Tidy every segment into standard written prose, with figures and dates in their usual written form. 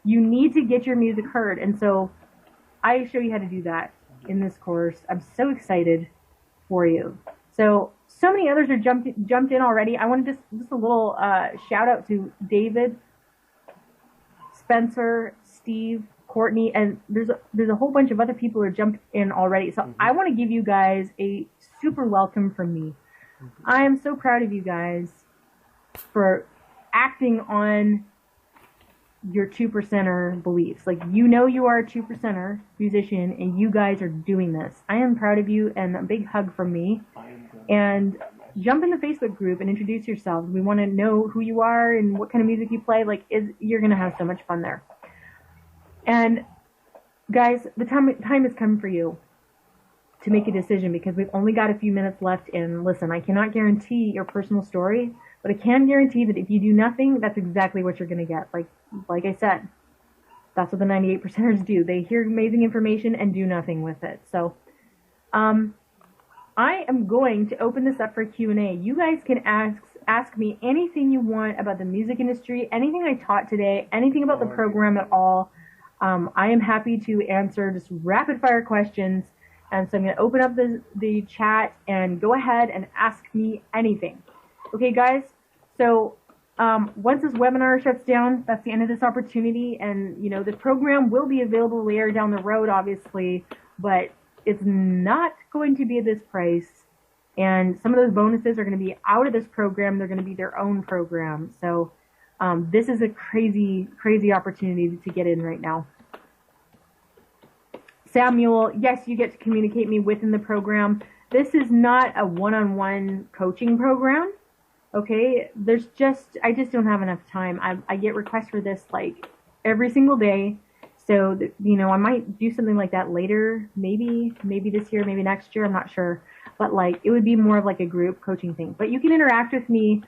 You need to get your music heard. And so I show you how to do that in this course. I'm so excited for you. So many others are jumped in already. I want to just a little shout out to David, Spencer, Steve, Courtney, and there's a whole bunch of other people who are jumped in already. So I want to give you guys a super welcome from me. I am so proud of you guys for acting on your 2%er beliefs. Like, you know you are a 2%er musician and you guys are doing this. I am proud of you, and a big hug from me. And jump in the Facebook group and introduce yourselves. We want to know who you are and what kind of music you play. Like, you're going to have so much fun there. And guys, the time has come for you to make a decision, because we've only got a few minutes left. And listen, I cannot guarantee your personal story, but I can guarantee that if you do nothing, that's exactly what you're going to get. Like I said, that's what the 98%ers do. They hear amazing information and do nothing with it. So, I am going to open this up for Q&A. You guys can ask me anything you want about the music industry, anything I taught today, anything about the program at all. I am happy to answer just rapid fire questions. And so I'm going to open up the chat and go ahead and ask me anything. Okay, guys? So once this webinar shuts down, that's the end of this opportunity. And, you know, the program will be available later down the road, obviously, but it's not going to be at this price. And some of those bonuses are going to be out of this program. They're going to be their own program. So this is a crazy, crazy opportunity to get in right now. Samuel, yes, you get to communicate me within the program. This is not a one-on-one coaching program. Okay, I just don't have enough time. I get requests for this like every single day. So, you know, I might do something like that later, maybe this year, maybe next year, I'm not sure. But like, it would be more of like a group coaching thing. But you can interact with me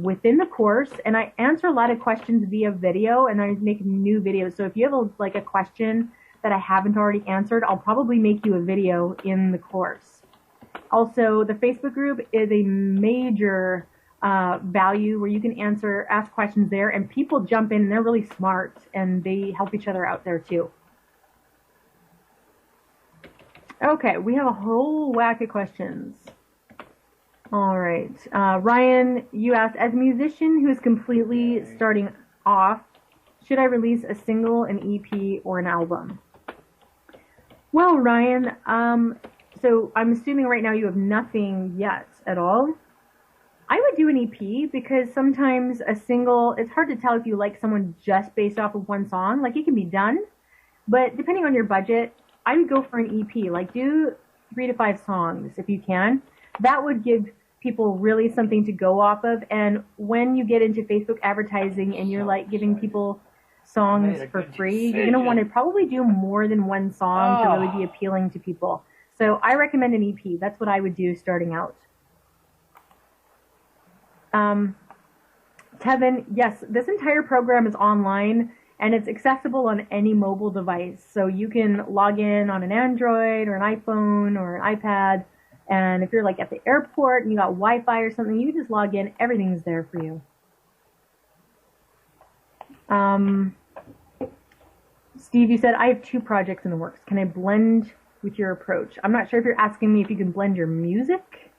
within the course, and I answer a lot of questions via video, and I make new videos. So if you have like a question that I haven't already answered, I'll probably make you a video in the course. Also, the Facebook group is a major value where you can ask questions there, and people jump in and they're really smart and they help each other out there too. Okay, we have a whole whack of questions. All right, Ryan, you asked, as a musician who is completely starting off, should I release a single, an EP, or an album? Well, Ryan, so I'm assuming right now you have nothing yet at all. I would do an EP, because sometimes a single, it's hard to tell if you like someone just based off of one song. Like, it can be done, but depending on your budget, I would go for an EP. Like, do 3 to 5 songs if you can. That would give people really something to go off of. And when you get into Facebook advertising and you're like giving people songs for free, you're going to want to probably do more than one song to really be appealing to people. So I recommend an EP. That's what I would do starting out. Kevin, yes, this entire program is online and it's accessible on any mobile device. So you can log in on an Android or an iPhone or an iPad. And if you're like at the airport and you got Wi-Fi or something, you can just log in. Everything's there for you. Steve, you said, I have 2 projects in the works. Can I blend with your approach? I'm not sure if you're asking me if you can blend your music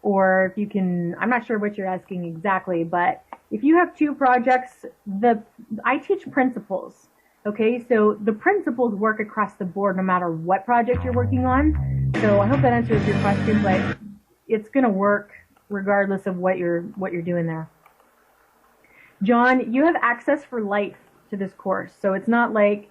or if you can, I'm not sure what you're asking exactly, but if you have 2 projects, I teach principles. Okay, so the principles work across the board no matter what project you're working on. So I hope that answers your question, but it's going to work regardless of what you're doing there. John, you have access for life to this course. So it's not like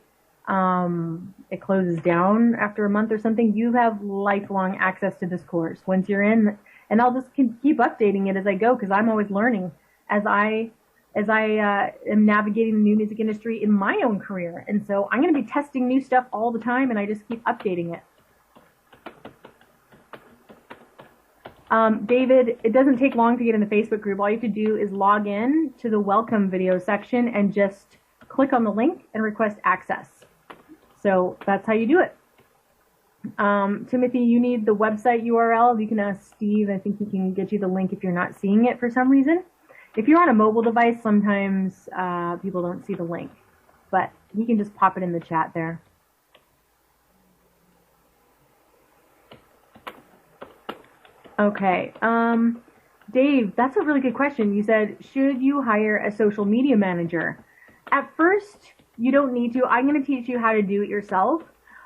it closes down after a month or something. You have lifelong access to this course once you're in, and I'll just keep updating it as I go, because I'm always learning as I am navigating the new music industry in my own career. And so I'm going to be testing new stuff all the time, and I just keep updating it. David, it doesn't take long to get in the Facebook group. All you have to do is log in to the welcome video section and just click on the link and request access. So that's how you do it. Timothy, you need the website URL. You can ask Steve. I think he can get you the link if you're not seeing it for some reason. If you're on a mobile device, sometimes people don't see the link. but he can just pop it in the chat there. Okay. Dave, that's a really good question. You said, should you hire a social media manager? At first, you don't need to. I'm going to teach you how to do it yourself.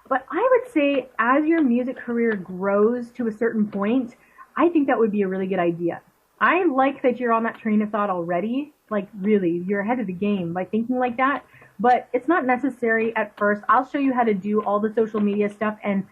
But I would say as your music career grows to a certain point, I think that would be a really good idea. I like that you're on that train of thought already. Like, really, you're ahead of the game by thinking like that. But it's not necessary at first. I'll show you how to do all the social media stuff and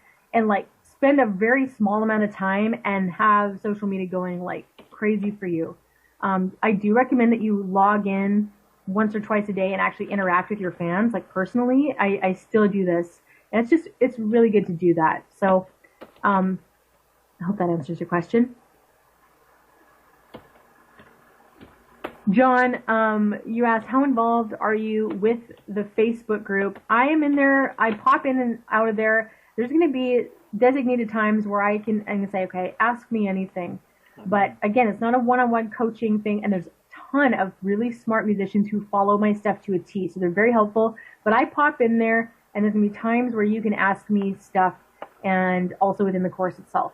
like spend a very small amount of time and have social media going like crazy for you. I do recommend that you log in once or twice a day and actually interact with your fans. Like personally, I still do this. And it's really good to do that. So, I hope that answers your question. John, you asked, how involved are you with the Facebook group? I am in there. I pop in and out of there. There's going to be designated times where I can say, okay, ask me anything. But again, it's not a one-on-one coaching thing, and there's a ton of really smart musicians who follow my stuff to a T, so they're very helpful. But I pop in there, and there's going to be times where you can ask me stuff, and also within the course itself.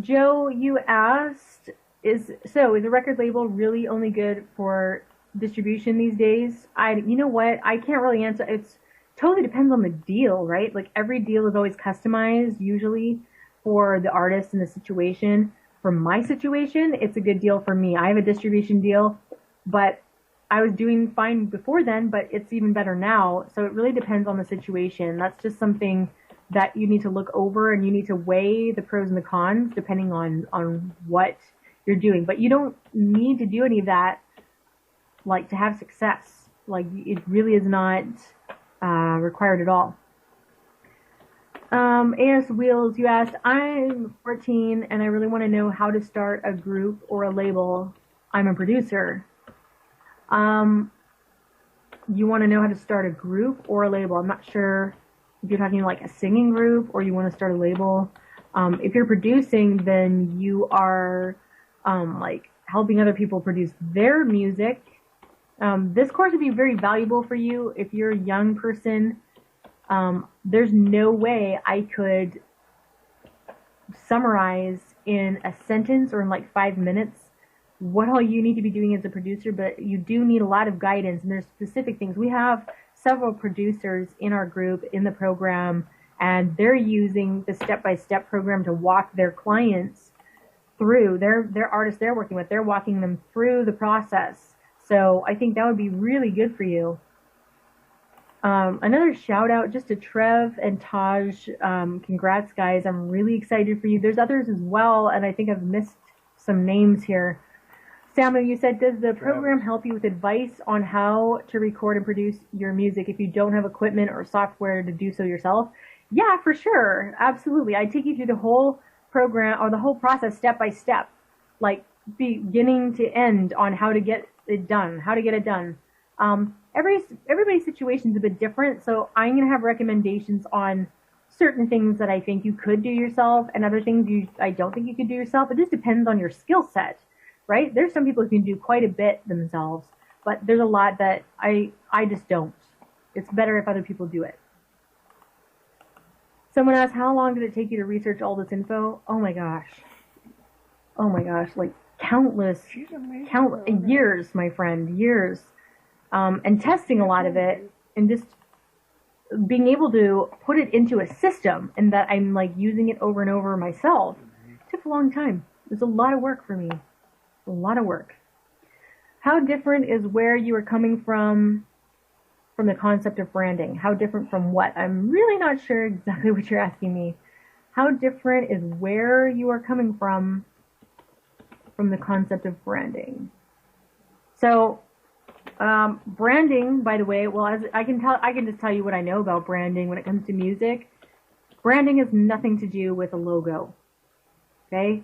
Joe, you asked, is a record label really only good for distribution these days? You know what? I can't really answer. It's totally depends on the deal, right? Like every deal is always customized, usually for the artist and the situation. For my situation, it's a good deal for me. I have a distribution deal, but I was doing fine before then, but it's even better now. So it really depends on the situation. That's just something that you need to look over, and you need to weigh the pros and the cons depending on what you're doing. But you don't need to do any of that like to have success. Like it really is not required at all. AS Wheels, you asked, I'm 14 and I really want to know how to start a group or a label. I'm a producer. You want to know how to start a group or a label. I'm not sure if you're talking like a singing group or you want to start a label. If you're producing, then you are like helping other people produce their music. This course would be very valuable for you if you're a young person. There's no way I could summarize in a sentence or in like 5 minutes what all you need to be doing as a producer, but you do need a lot of guidance, and there's specific things. We have several producers in our group in the program, and they're using the step-by-step program to walk their clients through their artists they're working with. They're walking them through the process. So I think that would be really good for you. Another shout out just to Trev and Taj. Congrats, guys. I'm really excited for you. There's others as well, and I think I've missed some names here. Samuel, you said, does the program help you with advice on how to record and produce your music if you don't have equipment or software to do so yourself? Yeah, for sure. Absolutely. I take you through the whole program or the whole process step by step, like beginning to end on how to get it done, how to get it done. Everybody's situation is a bit different, so I'm going to have recommendations on certain things that I think you could do yourself and other things I don't think you could do yourself. It just depends on your skill set, right? There's some people who can do quite a bit themselves, but there's a lot that I just don't. It's better if other people do it. Someone asked, how long did it take you to research all this info? Oh my gosh, like countless years, my friend, years. And testing a lot of it and just being able to put it into a system and that I'm like using it over and over myself. It took a long time. It was a lot of work for me. A lot of work. How different is where you are coming from the concept of branding? How different from what? I'm really not sure exactly what you're asking me. How different is where you are coming from the concept of branding? So, branding, by the way, well, as I can just tell you what I know about branding when it comes to music. Branding has nothing to do with a logo. Okay?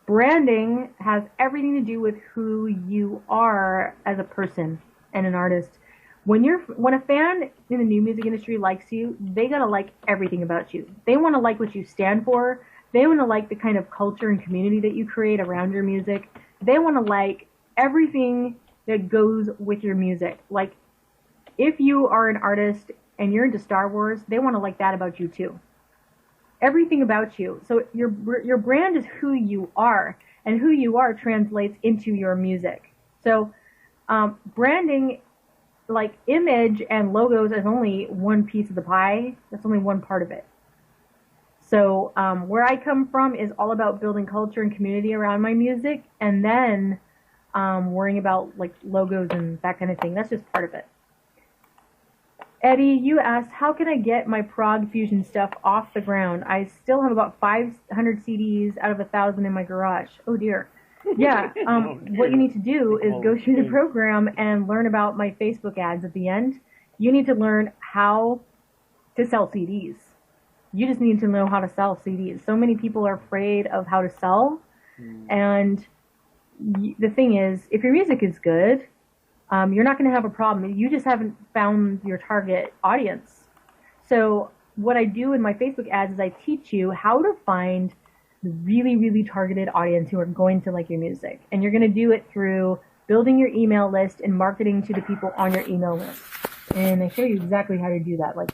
Branding has everything to do with who you are as a person and an artist. When a fan in the new music industry likes you, they gotta like everything about you. They want to like what you stand for. They want to like the kind of culture and community that you create around your music. They want to like everything that goes with your music. Like, if you are an artist and you're into Star Wars, they want to like that about you too. Everything about you. So your brand is who you are, and who you are translates into your music. So branding, like image and logos, is only one piece of the pie. That's only one part of it. So where I come from is all about building culture and community around my music, and then worrying about like logos and that kind of thing. That's just part of it. Eddie, you asked, how can I get my prog fusion stuff off the ground? I still have about 500 CDs out of 1,000 in my garage. Oh dear. Yeah, what you need to do is go through the program and learn about my Facebook ads at the end. You need to learn how to sell CDs. You just need to know how to sell CDs. So many people are afraid of how to sell. And the thing is, if your music is good, you're not going to have a problem. You just haven't found your target audience. So what I do in my Facebook ads is I teach you how to find the really, really targeted audience who are going to like your music. And you're going to do it through building your email list and marketing to the people on your email list. And I show you exactly how to do that. Like,